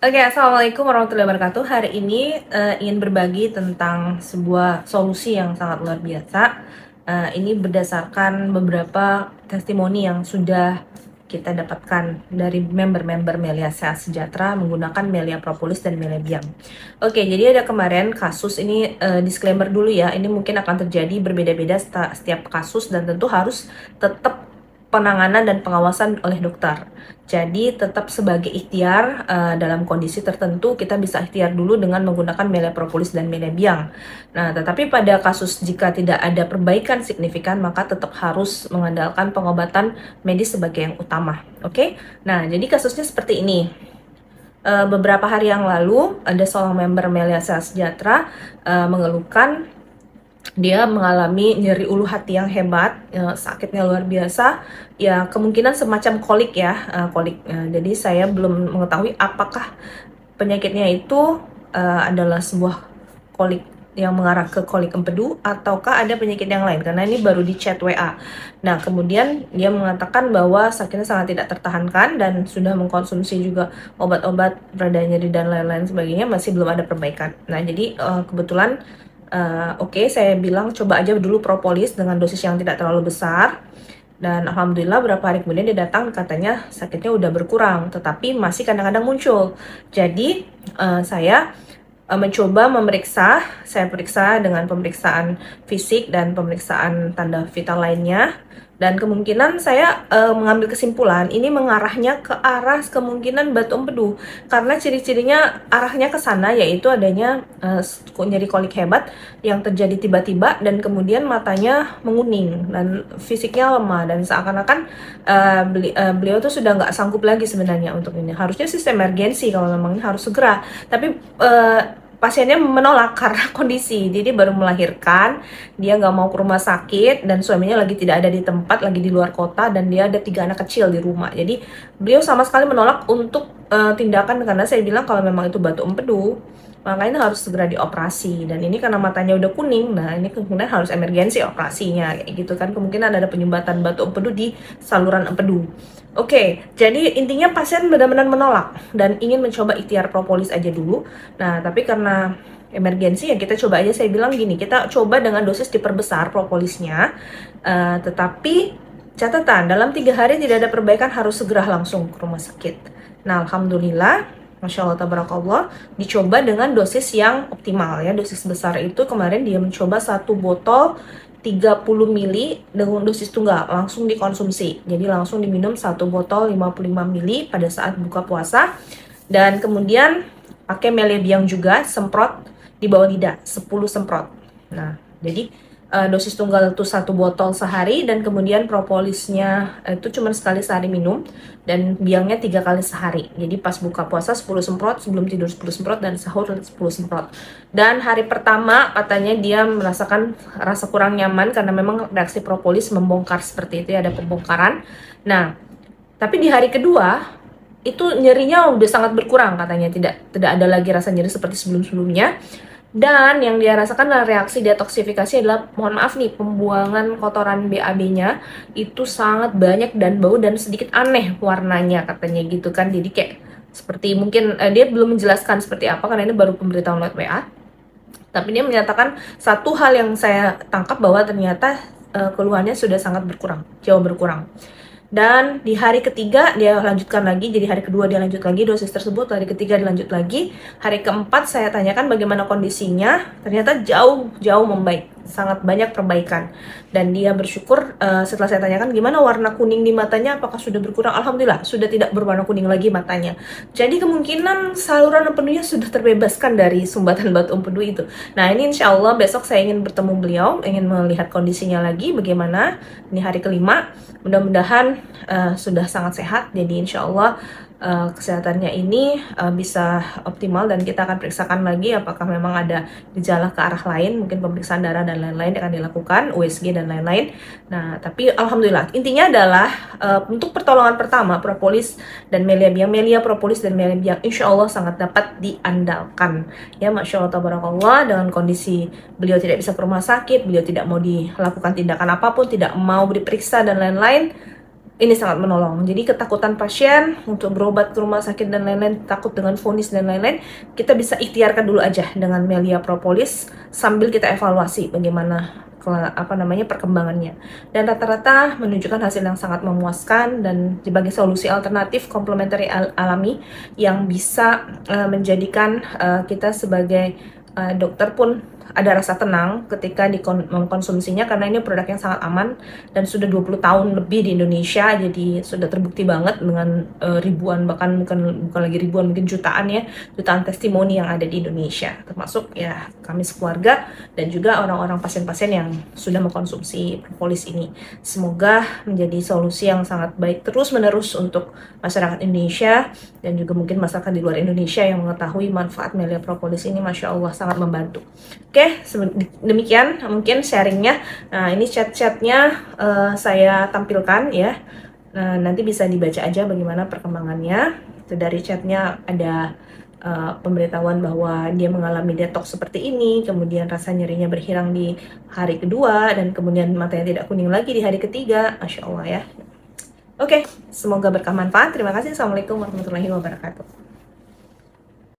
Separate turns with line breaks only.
Oke, Assalamualaikum warahmatullahi wabarakatuh. Hari ini ingin berbagi tentang sebuah solusi yang sangat luar biasa. Ini berdasarkan beberapa testimoni yang sudah kita dapatkan dari member-member Melia Sehat Sejahtera menggunakan Melia Propolis dan Melia Biang. Oke, jadi ada kemarin kasus ini, disclaimer dulu ya, ini mungkin akan terjadi berbeda-beda setiap kasus dan tentu harus tetap penanganan dan pengawasan oleh dokter. Jadi tetap sebagai ikhtiar dalam kondisi tertentu kita bisa ikhtiar dulu dengan menggunakan Melia Propolis dan Melia Biang. Nah, tetapi pada kasus jika tidak ada perbaikan signifikan maka tetap harus mengandalkan pengobatan medis sebagai yang utama. Oke? Nah, jadi kasusnya seperti ini. Beberapa hari yang lalu ada seorang member Melia Sehat Sejahtera mengeluhkan dia mengalami nyeri ulu hati yang hebat, sakitnya luar biasa, ya kemungkinan semacam kolik ya, kolik. Jadi saya belum mengetahui apakah penyakitnya itu adalah sebuah kolik yang mengarah ke kolik empedu ataukah ada penyakit yang lain, karena ini baru di chat WA. Nah, kemudian dia mengatakan bahwa sakitnya sangat tidak tertahankan dan sudah mengkonsumsi juga obat-obat reda nyeri dan lain-lain sebagainya, masih belum ada perbaikan. Nah, jadi kebetulan Oke, saya bilang coba aja dulu propolis dengan dosis yang tidak terlalu besar. Dan alhamdulillah berapa hari kemudian dia datang, katanya sakitnya udah berkurang, tetapi masih kadang-kadang muncul. Jadi saya mencoba memeriksa, saya periksa dengan pemeriksaan fisik dan pemeriksaan tanda vital lainnya. Dan kemungkinan saya mengambil kesimpulan ini mengarahnya ke arah kemungkinan batu empedu, karena ciri-cirinya arahnya ke sana, yaitu adanya nyeri kolik hebat yang terjadi tiba-tiba dan kemudian matanya menguning dan fisiknya lemah dan seakan-akan beliau tuh sudah nggak sanggup lagi sebenarnya untuk ini. Harusnya sistem emergensi kalau memang ini harus segera, tapi pasiennya menolak karena kondisi, jadi baru melahirkan, dia nggak mau ke rumah sakit dan suaminya lagi tidak ada di tempat, lagi di luar kota dan dia ada 3 anak kecil di rumah. Jadi beliau sama sekali menolak untuk tindakan, karena saya bilang kalau memang itu batu empedu makanya harus segera dioperasi, dan ini karena matanya udah kuning, nah ini kemungkinan harus emergensi operasinya kayak gitu kan, kemungkinan ada penyumbatan batu empedu di saluran empedu. Oke, jadi intinya pasien benar-benar menolak dan ingin mencoba ikhtiar propolis aja dulu. Nah, tapi karena emergensi ya kita coba aja, saya bilang gini, kita coba dengan dosis diperbesar propolisnya, tetapi catatan dalam 3 hari tidak ada perbaikan harus segera langsung ke rumah sakit. Nah, alhamdulillah, Masya Allah, tabarakallah, dicoba dengan dosis yang optimal ya. Dosis besar itu kemarin dia mencoba 1 botol 30 mili dengan dosis tunggal, langsung dikonsumsi. Jadi langsung diminum 1 botol 55 mili pada saat buka puasa. Dan kemudian pakai Melia Biang juga, semprot di bawah lidah, 10 semprot. Nah, jadi dosis tunggal itu 1 botol sehari, dan kemudian propolisnya itu cuma sekali sehari minum, dan biangnya 3 kali sehari. Jadi pas buka puasa 10 semprot, sebelum tidur 10 semprot, dan sahur 10 semprot. Dan hari pertama katanya dia merasakan rasa kurang nyaman karena memang reaksi propolis membongkar seperti itu ya, ada pembongkaran. Nah, tapi di hari kedua itu nyerinya udah sangat berkurang katanya, tidak ada lagi rasa nyeri seperti sebelum-sebelumnya. Dan yang dia rasakan adalah reaksi detoksifikasi adalah, mohon maaf nih, pembuangan kotoran BAB-nya itu sangat banyak dan bau dan sedikit aneh warnanya katanya gitu kan. Jadi kayak seperti mungkin dia belum menjelaskan seperti apa karena ini baru pemberitahuan lewat WA. Tapi dia menyatakan satu hal yang saya tangkap bahwa ternyata keluhannya sudah sangat berkurang, jauh berkurang. Dan di hari ketiga dia lanjutkan lagi, jadi hari kedua dia lanjut lagi dosis tersebut, hari ketiga dilanjut lagi, hari keempat saya tanyakan bagaimana kondisinya, ternyata jauh membaik, sangat banyak perbaikan. Dan dia bersyukur, setelah saya tanyakan gimana warna kuning di matanya, apakah sudah berkurang, alhamdulillah sudah tidak berwarna kuning lagi matanya. Jadi kemungkinan saluran empedunya sudah terbebaskan dari sumbatan batu empedu itu. Nah, ini insya Allah besok saya ingin bertemu beliau, ingin melihat kondisinya lagi bagaimana. Ini hari kelima, mudah-mudahan sudah sangat sehat, jadi insya Allah kesehatannya ini bisa optimal, dan kita akan periksakan lagi apakah memang ada gejala ke arah lain, mungkin pemeriksaan darah dan lain-lain akan dilakukan, USG dan lain-lain. Nah, tapi alhamdulillah intinya adalah untuk pertolongan pertama propolis dan Melia Biang, Melia Propolis dan Melia Biang insya Allah sangat dapat diandalkan ya. Masya Allah tabarakallah, dengan kondisi beliau tidak bisa ke rumah sakit, beliau tidak mau dilakukan tindakan apapun, tidak mau diperiksa dan lain-lain, ini sangat menolong. Jadi ketakutan pasien untuk berobat ke rumah sakit dan lain-lain, takut dengan vonis dan lain-lain, kita bisa ikhtiarkan dulu aja dengan Melia Propolis sambil kita evaluasi bagaimana perkembangannya. Dan rata-rata menunjukkan hasil yang sangat memuaskan dan sebagai solusi alternatif komplementari alami yang bisa menjadikan kita sebagai dokter pun ada rasa tenang ketika mengkonsumsinya, karena ini produk yang sangat aman dan sudah 20 tahun lebih di Indonesia, jadi sudah terbukti banget dengan ribuan, bahkan bukan lagi ribuan, mungkin jutaan testimoni yang ada di Indonesia, termasuk ya kami sekeluarga dan juga orang-orang pasien-pasien yang sudah mengkonsumsi propolis ini. Semoga menjadi solusi yang sangat baik terus-menerus untuk masyarakat Indonesia dan juga mungkin masyarakat di luar Indonesia yang mengetahui manfaat Melia Propolis ini. Masya Allah, sangat membantu. Oke, demikian mungkin sharingnya. Nah, ini chat-chatnya saya tampilkan ya. Nah, nanti bisa dibaca aja bagaimana perkembangannya. Itu dari chatnya ada pemberitahuan bahwa dia mengalami detox seperti ini, kemudian rasa nyerinya berhilang di hari kedua, dan kemudian matanya tidak kuning lagi di hari ketiga. Masya Allah ya. Oke, semoga berkah manfaat. Terima kasih. Assalamualaikum warahmatullahi wabarakatuh.